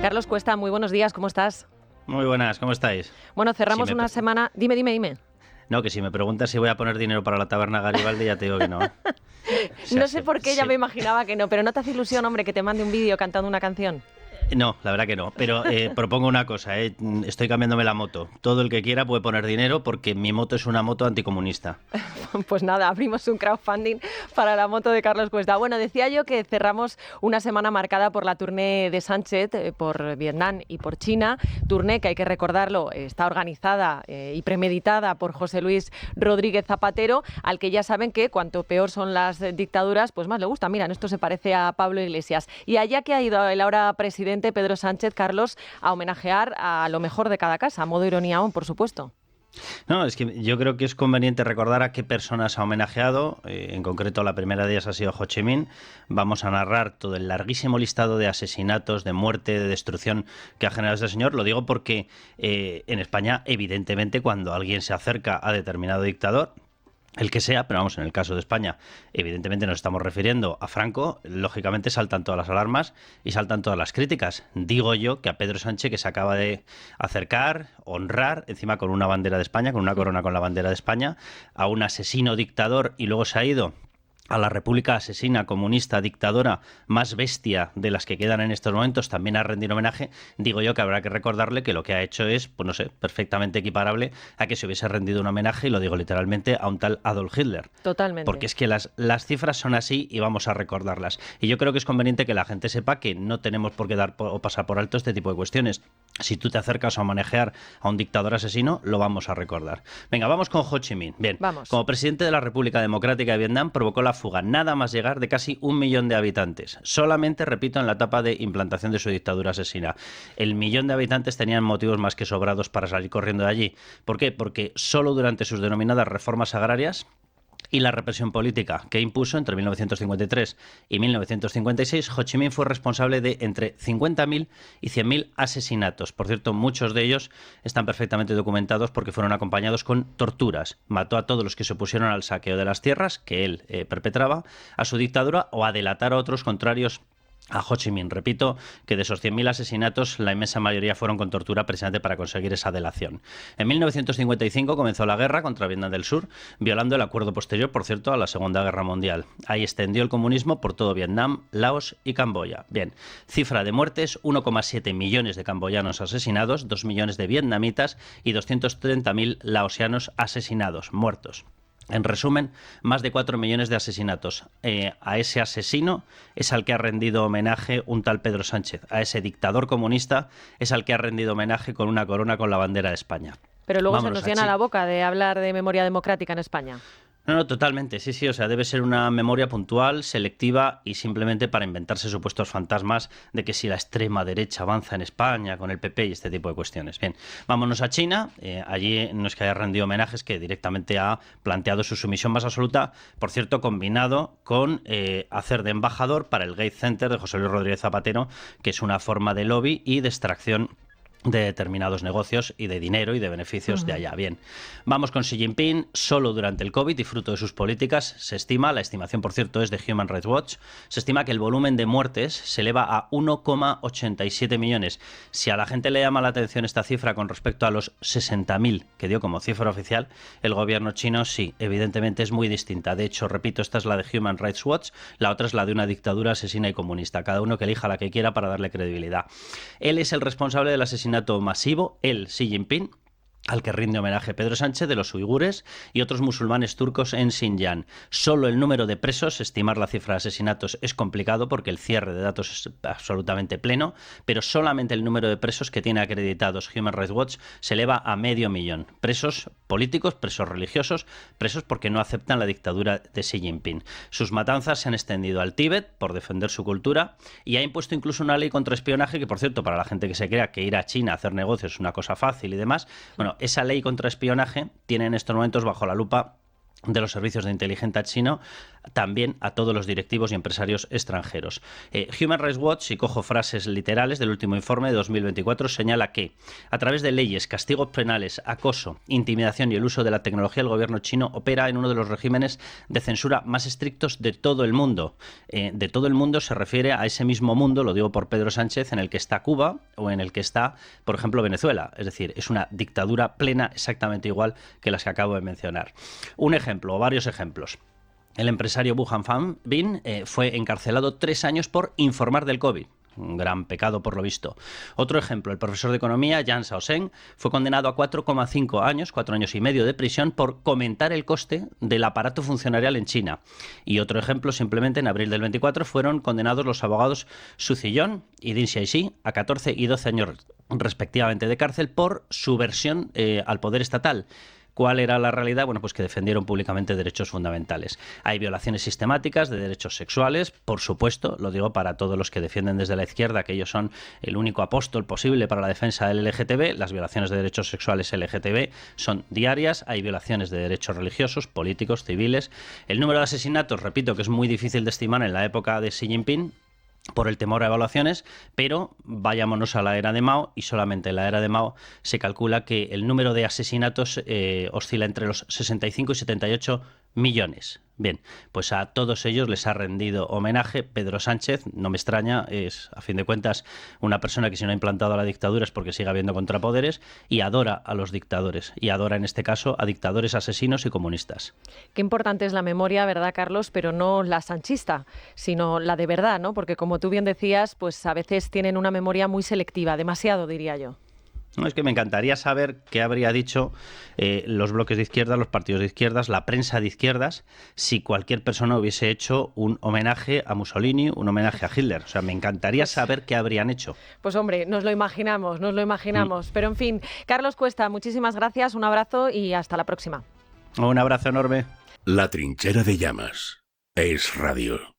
Carlos Cuesta, muy buenos días, ¿cómo estás? Muy buenas, ¿cómo estáis? Bueno, cerramos una semana... Dime. No, que si me preguntas si voy a poner dinero para la taberna Garibaldi, ya te digo que no. No sé por qué, ya me imaginaba que no, pero ¿no te hace ilusión, hombre, que te mande un vídeo cantando una canción? No, la verdad que no, pero propongo una cosa, estoy cambiándome la moto. Todo el que quiera puede poner dinero porque mi moto es una moto anticomunista. Pues nada, abrimos un crowdfunding para la moto de Carlos Cuesta. Bueno, decía yo que cerramos una semana marcada por la tournée de Sánchez por Vietnam y por China. Tournée que, hay que recordarlo, está organizada y premeditada por José Luis Rodríguez Zapatero, al que ya saben que cuanto peor son las dictaduras, pues más le gusta. Mira, en esto se parece a Pablo Iglesias. Y allá que ha ido el ahora presidente Pedro Sánchez, Carlos, a homenajear a lo mejor de cada casa, a modo ironía aún, por supuesto. No, es que yo creo que es conveniente recordar a qué personas ha homenajeado. En concreto, la primera de ellas ha sido Ho Chi Minh. Vamos a narrar todo el larguísimo listado de asesinatos, de muerte, de destrucción que ha generado este señor. Lo digo porque en España, evidentemente, cuando alguien se acerca a determinado dictador, el que sea, pero vamos, en el caso de España, evidentemente nos estamos refiriendo a Franco, lógicamente saltan todas las alarmas y saltan todas las críticas. Digo yo que a Pedro Sánchez, que se acaba de acercar, honrar, encima con una bandera de España, con una corona con la bandera de España, a un asesino dictador y luego se ha ido a la república asesina, comunista, dictadora, más bestia de las que quedan en estos momentos, también a rendir homenaje. Digo yo que habrá que recordarle que lo que ha hecho es, pues no sé, perfectamente equiparable a que se hubiese rendido un homenaje, y lo digo literalmente, a un tal Adolf Hitler. Totalmente. Porque es que las cifras son así y vamos a recordarlas. Y yo creo que es conveniente que la gente sepa que no tenemos por qué dar o pasar por alto este tipo de cuestiones. Si tú te acercas a homenajear a un dictador asesino, lo vamos a recordar. Venga, vamos con Ho Chi Minh. Bien, vamos. Como presidente de la República Democrática de Vietnam, provocó la fuga nada más llegar de casi 1 millón de habitantes. Solamente, repito, en la etapa de implantación de su dictadura asesina. El 1 millón de habitantes tenían motivos más que sobrados para salir corriendo de allí. ¿Por qué? Porque solo durante sus denominadas reformas agrarias y la represión política que impuso entre 1953 y 1956, Ho Chi Minh fue responsable de entre 50.000 y 100.000 asesinatos. Por cierto, muchos de ellos están perfectamente documentados porque fueron acompañados con torturas. Mató a todos los que se opusieron al saqueo de las tierras que él perpetraba, a su dictadura o a delatar a otros contrarios a Ho Chi Minh. Repito que de esos 100.000 asesinatos, la inmensa mayoría fueron con tortura precisamente para conseguir esa delación. En 1955 comenzó la guerra contra Vietnam del Sur, violando el acuerdo posterior, por cierto, a la Segunda Guerra Mundial. Ahí extendió el comunismo por todo Vietnam, Laos y Camboya. Bien, cifra de muertes, 1,7 millones de camboyanos asesinados, 2 millones de vietnamitas y 230.000 laosianos asesinados, muertos. En resumen, más de 4 millones de asesinatos. A ese asesino es al que ha rendido homenaje un tal Pedro Sánchez. A ese dictador comunista es al que ha rendido homenaje con una corona con la bandera de España. Pero luego se nos llena la boca de hablar de memoria democrática en España. No, totalmente, sí, o sea, debe ser una memoria puntual, selectiva y simplemente para inventarse supuestos fantasmas de que si la extrema derecha avanza en España con el PP y este tipo de cuestiones. Bien, vámonos a China. Allí no es que haya rendido homenajes, que directamente ha planteado su sumisión más absoluta, por cierto, combinado con hacer de embajador para el Gates Center de José Luis Rodríguez Zapatero, que es una forma de lobby y de extracción de determinados negocios y de dinero y de beneficios de allá. Bien, vamos con Xi Jinping. Solo durante el COVID y fruto de sus políticas se estima, la estimación por cierto es de Human Rights Watch, se estima que el volumen de muertes se eleva a 1,87 millones. Si a la gente le llama la atención esta cifra con respecto a los 60.000 que dio como cifra oficial el gobierno chino, sí, evidentemente es muy distinta. De hecho, repito, esta es la de Human Rights Watch, la otra es la de una dictadura asesina y comunista. Cada uno que elija la que quiera para darle credibilidad. Él es el responsable del asesinato masivo, él, Xi Jinping, al que rinde homenaje Pedro Sánchez, de los uigures y otros musulmanes turcos en Xinjiang. Solo el número de presos, estimar la cifra de asesinatos es complicado porque el cierre de datos es absolutamente pleno, pero solamente el número de presos que tiene acreditados Human Rights Watch se eleva a 500.000. Presos políticos, presos religiosos, presos porque no aceptan la dictadura de Xi Jinping. Sus matanzas se han extendido al Tíbet por defender su cultura y ha impuesto incluso una ley contra espionaje que, por cierto, para la gente que se crea que ir a China a hacer negocios es una cosa fácil y demás, bueno, esa ley contra espionaje tiene en estos momentos bajo la lupa de los servicios de inteligencia también a todos los directivos y empresarios extranjeros. Human Rights Watch, si cojo frases literales del último informe de 2024, señala que a través de leyes, castigos penales, acoso, intimidación y el uso de la tecnología, el gobierno chino opera en uno de los regímenes de censura más estrictos de todo el mundo. De todo el mundo se refiere a ese mismo mundo, lo digo por Pedro Sánchez, en el que está Cuba o en el que está, por ejemplo, Venezuela. Es decir, es una dictadura plena exactamente igual que las que acabo de mencionar. Un ejemplo, o varios ejemplos. El empresario Wuhan Fan Bin fue encarcelado 3 años por informar del COVID. Un gran pecado por lo visto. Otro ejemplo, el profesor de economía Yang Shaosheng fue condenado a 4,5 años, 4 años y medio de prisión por comentar el coste del aparato funcionarial en China. Y otro ejemplo, simplemente en abril del 24 fueron condenados los abogados Su Ziyong y Ding Xiaixi a 14 y 12 años respectivamente de cárcel por subversión al poder estatal. ¿Cuál era la realidad? Bueno, pues que defendieron públicamente derechos fundamentales. Hay violaciones sistemáticas de derechos sexuales, por supuesto, lo digo para todos los que defienden desde la izquierda que ellos son el único apóstol posible para la defensa del LGTB. Las violaciones de derechos sexuales LGTB son diarias. Hay violaciones de derechos religiosos, políticos, civiles. El número de asesinatos, repito, que es muy difícil de estimar en la época de Xi Jinping, por el temor a evaluaciones, pero vayámonos a la era de Mao y solamente en la era de Mao se calcula que el número de asesinatos oscila entre los 65 y 78 millones. Bien, pues a todos ellos les ha rendido homenaje Pedro Sánchez. No me extraña, es a fin de cuentas una persona que si no ha implantado a la dictadura es porque sigue habiendo contrapoderes y adora a los dictadores y adora en este caso a dictadores, asesinos y comunistas. Qué importante es la memoria, ¿verdad, Carlos? Pero no la sanchista, sino la de verdad, ¿no? Porque como tú bien decías, pues a veces tienen una memoria muy selectiva, demasiado diría yo. No, es que me encantaría saber qué habría dicho los bloques de izquierda, los partidos de izquierdas, la prensa de izquierdas, si cualquier persona hubiese hecho un homenaje a Mussolini, un homenaje a Hitler. O sea, me encantaría saber qué habrían hecho. Pues hombre, nos lo imaginamos. Pero en fin, Carlos Cuesta, muchísimas gracias, un abrazo y hasta la próxima. Un abrazo enorme. La Trinchera de Llamas. Es Radio.